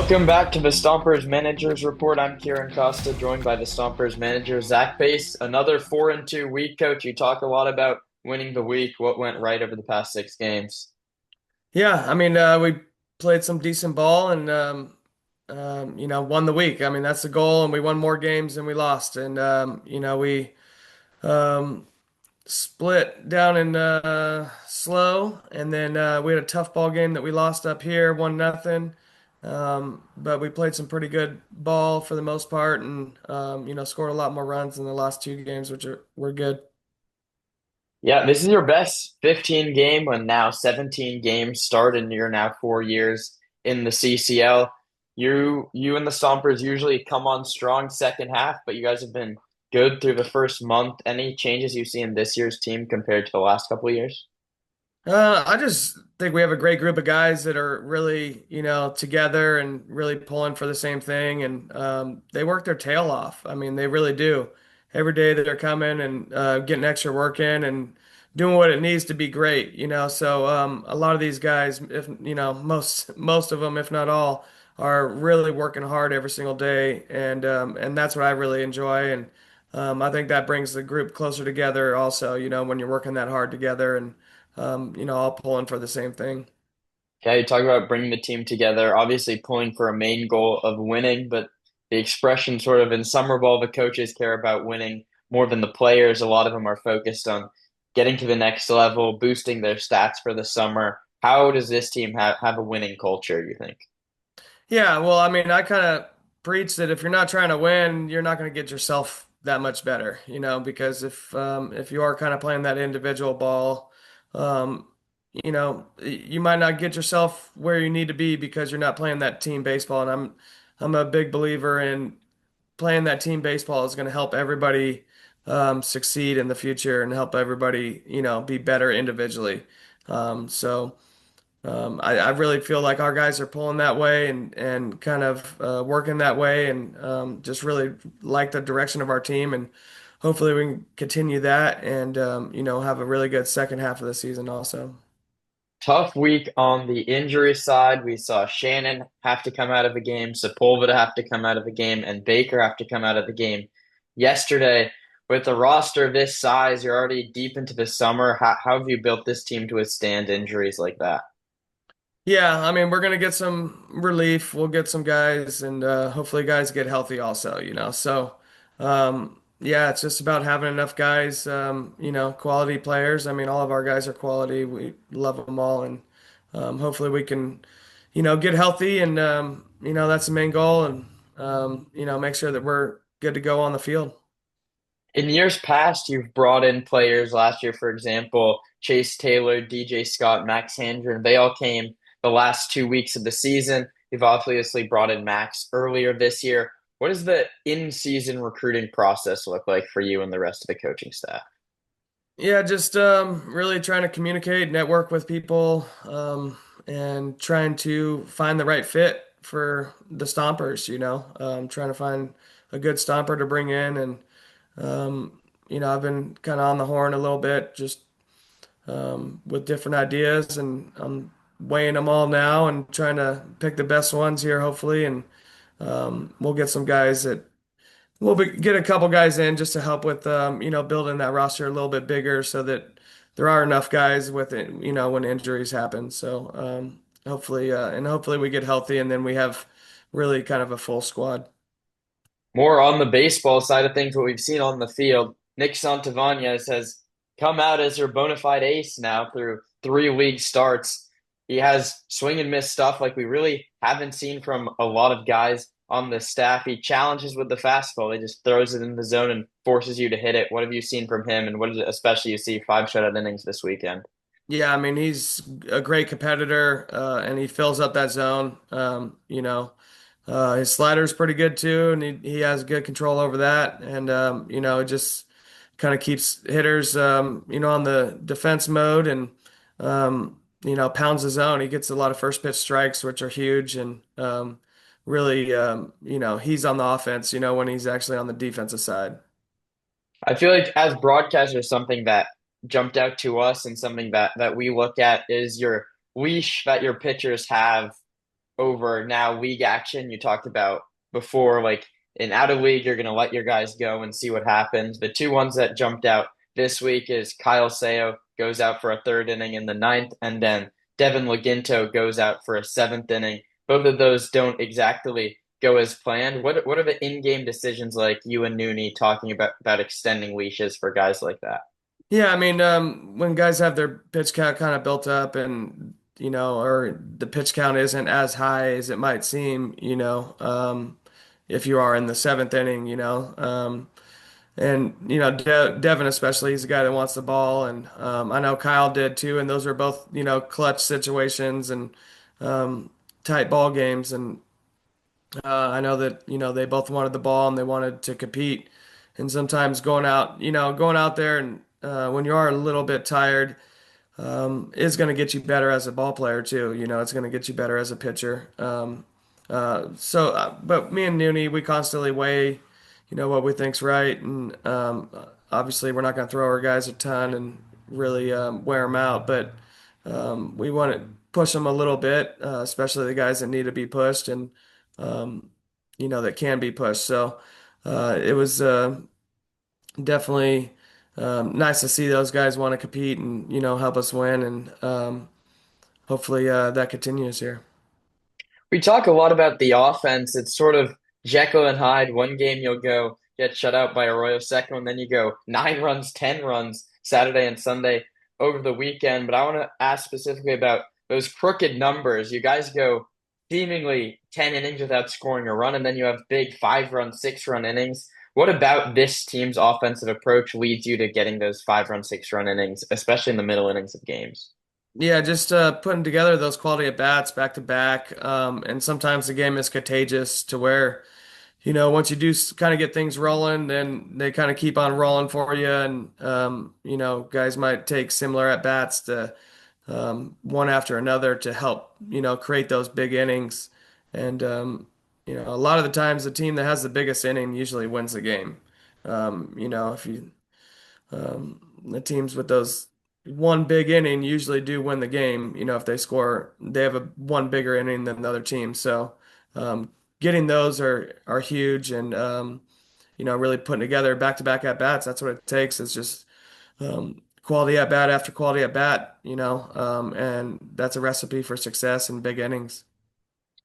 Welcome back to the Stompers Managers Report. I'm Kiran Costa, joined by the Stompers manager, Zach Pace. Another 4-2 week, coach. You talk a lot about winning the week. What went right over the past 6 games? Yeah, we played some decent ball and won the week. I mean, that's the goal, and we won more games than we lost. And we um, split down in slow, and then we had a tough ball game that we lost up here, 1-0. But we played some pretty good ball for the most part, and scored a lot more runs in the last two games, which were good. Yeah, this is your best 15 game when now 17 games start and you're now 4 years in the CCL. You and the Stompers usually come on strong second half, but you guys have been good through the first month. Any changes you see in this year's team compared to the last couple of years? I just think we have a great group of guys that are really, together and really pulling for the same thing. And they work their tail off. I mean, they really do. Every day that they're coming and getting extra work in and doing what it needs to be great, So a lot of these guys, if most of them, if not all, are really working hard every single day, and that's what I really enjoy. And I think that brings the group closer together. Also, when you're working that hard together and all pulling for the same thing. Yeah, you talk about bringing the team together, obviously pulling for a main goal of winning, but the expression sort of in summer ball, the coaches care about winning more than the players. A lot of them are focused on getting to the next level, boosting their stats for the summer. How does this team have a winning culture, you think? Yeah, well, I mean, I kind of preach that if you're not trying to win, you're not going to get yourself that much better, because if you are kind of playing that individual ball, you might not get yourself where you need to be because you're not playing that team baseball. And I'm a big believer in playing that team baseball is going to help everybody succeed in the future and help everybody, be better individually. So. I really feel like our guys are pulling that way and kind of working that way and just really like the direction of our team and hopefully we can continue that and have a really good second half of the season also. Tough week on the injury side. We saw Shannon have to come out of the game, Sepulveda have to come out of the game, and Baker have to come out of the game yesterday. With a roster this size, you're already deep into the summer. How have you built this team to withstand injuries like that? Yeah, I mean, we're gonna get some relief. We'll get some guys, and hopefully, guys get healthy also. So yeah, it's just about having enough guys. Quality players. I mean, all of our guys are quality. We love them all, and hopefully, we can, get healthy, and that's the main goal, and make sure that we're good to go on the field. In years past, you've brought in players. Last year, for example, Chase Taylor, DJ Scott, Max Handren. They all came the last 2 weeks of the season. You've obviously brought in Max earlier this year. What does the in-season recruiting process look like for you and the rest of the coaching staff? Yeah, just really trying to communicate, network with people, and trying to find the right fit for the Stompers, trying to find a good Stomper to bring in. And, I've been kind of on the horn a little bit, just with different ideas, and I'm weighing them all now and trying to pick the best ones here, hopefully. And we'll get some guys that get a couple guys in just to help with building that roster a little bit bigger so that there are enough guys with it, when injuries happen. So hopefully we get healthy and then we have really kind of a full squad. More on the baseball side of things, what we've seen on the field, Nick Santavanez has come out as your bona fide ace now through 3 league starts. He has swing and miss stuff like we really haven't seen from a lot of guys on the staff. He challenges with the fastball. He just throws it in the zone and forces you to hit it. What have you seen from him, and what did especially you see 5 shutout innings this weekend? Yeah, I mean he's a great competitor and he fills up that zone. His slider is pretty good too, and he has good control over that. And it just kind of keeps hitters, on the defense mode and pounds the zone. He gets a lot of first pitch strikes, which are huge, and really, he's on the offense. When he's actually on the defensive side. I feel like as broadcasters, something that jumped out to us and something that we look at is your leash that your pitchers have over now league action. You talked about before, like in out of league, you're going to let your guys go and see what happens. The two ones that jumped out this week is Kyle Seo goes out for a third inning in the ninth, and then Devin Laginto goes out for a seventh inning. Both of those don't exactly go as planned. What are the in-game decisions like you and Nooney talking about extending leashes for guys like that? Yeah, I mean, when guys have their pitch count kind of built up and, or the pitch count isn't as high as it might seem, if you are in the seventh inning, and, Devin especially, he's the guy that wants the ball. And I know Kyle did too. And those are both, clutch situations and tight ball games. And I know that, they both wanted the ball and they wanted to compete. And sometimes going out there and when you are a little bit tired, is going to get you better as a ball player too. It's going to get you better as a pitcher. But me and Nooney, we constantly weigh, what we think's right, and obviously we're not going to throw our guys a ton and really wear them out, but we want to push them a little bit, especially the guys that need to be pushed and um, that can be pushed. So it was definitely nice to see those guys want to compete and help us win, and hopefully that continues here. We talk a lot about the offense. It's sort of Jekyll and Hyde. One game you'll go get shut out by Arroyo. Second one, then you go 9 runs, 10 runs Saturday and Sunday over the weekend. But I want to ask specifically about those crooked numbers. You guys go seemingly 10 innings without scoring a run, and then you have big 5 run, 6 run innings. What about this team's offensive approach leads you to getting those 5 run, 6 run innings, especially in the middle innings of games? Yeah, just putting together those quality at bats back to back, and sometimes the game is contagious to where once you do kind of get things rolling, then they kind of keep on rolling for you. And, guys might take similar at bats to one after another to help, create those big innings. And, a lot of the times the team that has the biggest inning usually wins the game. If you, the teams with those one big inning usually do win the game. If they score, they have a one bigger inning than the other team. So, getting those are huge, and really putting together back-to-back at bats. That's what it takes. It's just quality at bat after quality at bat. And that's a recipe for success in big innings.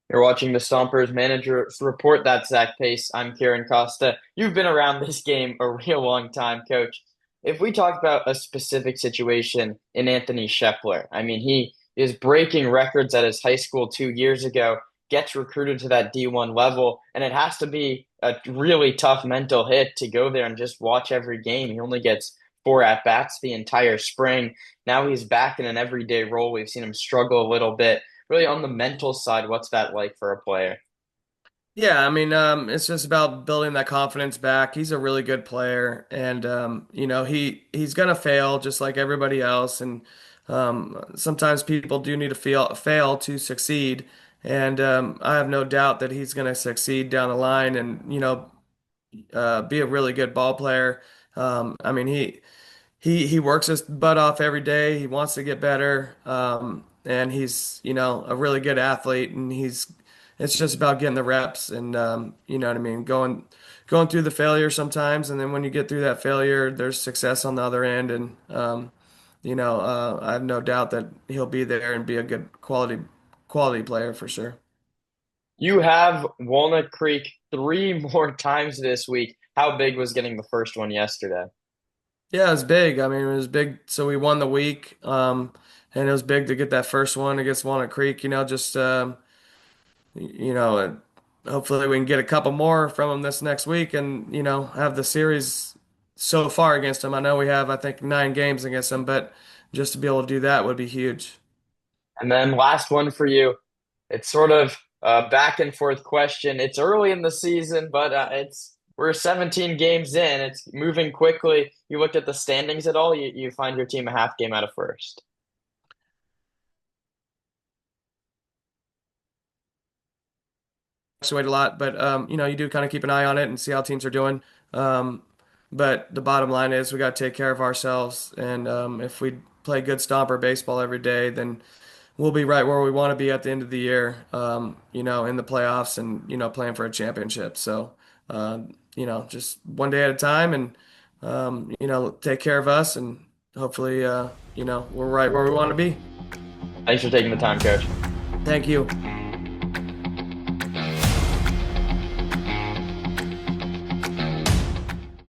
You're watching the Stompers manager report. That's Zach Pace. I'm Kiran Costa. You've been around this game a real long time, Coach. If we talk about a specific situation in Anthony Scheffler, I mean, he is breaking records at his high school 2 years ago, gets recruited to that D1 level, and it has to be a really tough mental hit to go there and just watch every game. He only gets 4 at-bats the entire spring. Now he's back in an everyday role. We've seen him struggle a little bit really on the mental side, what's that like for a player? Yeah, I mean, it's just about building that confidence back. He's a really good player, and he's gonna fail just like everybody else. And sometimes people do need to fail to succeed. And I have no doubt that he's gonna succeed down the line, and be a really good ball player. I mean, he works his butt off every day. He wants to get better, and he's a really good athlete, and he's it's just about getting the reps, and you know what I mean, going through the failure sometimes, and then when you get through that failure, there's success on the other end, and I have no doubt that he'll be there and be a good quality player for sure. You have Walnut Creek three more times this week. How big was getting the first one yesterday? Yeah, it was big. I mean, it was big. So we won the week, and it was big to get that first one against Walnut Creek. Just you know, and hopefully we can get a couple more from them this next week, and have the series so far against them. I know we have, I think, 9 games against them, but just to be able to do that would be huge. And then last one for you. It's sort of a back and forth question. It's early in the season, but it's we're 17 games in. It's moving quickly. You looked at the standings at all? You find your team a half game out of first. Fluctuate a lot, but you do kind of keep an eye on it and see how teams are doing. Um, but the bottom line is we got to take care of ourselves, and if we play good Stomper baseball every day, then we'll be right where we want to be at the end of the year, in the playoffs and, playing for a championship. So, just one day at a time and, take care of us and hopefully, we're right where we want to be. Thanks for taking the time, Coach. Thank you.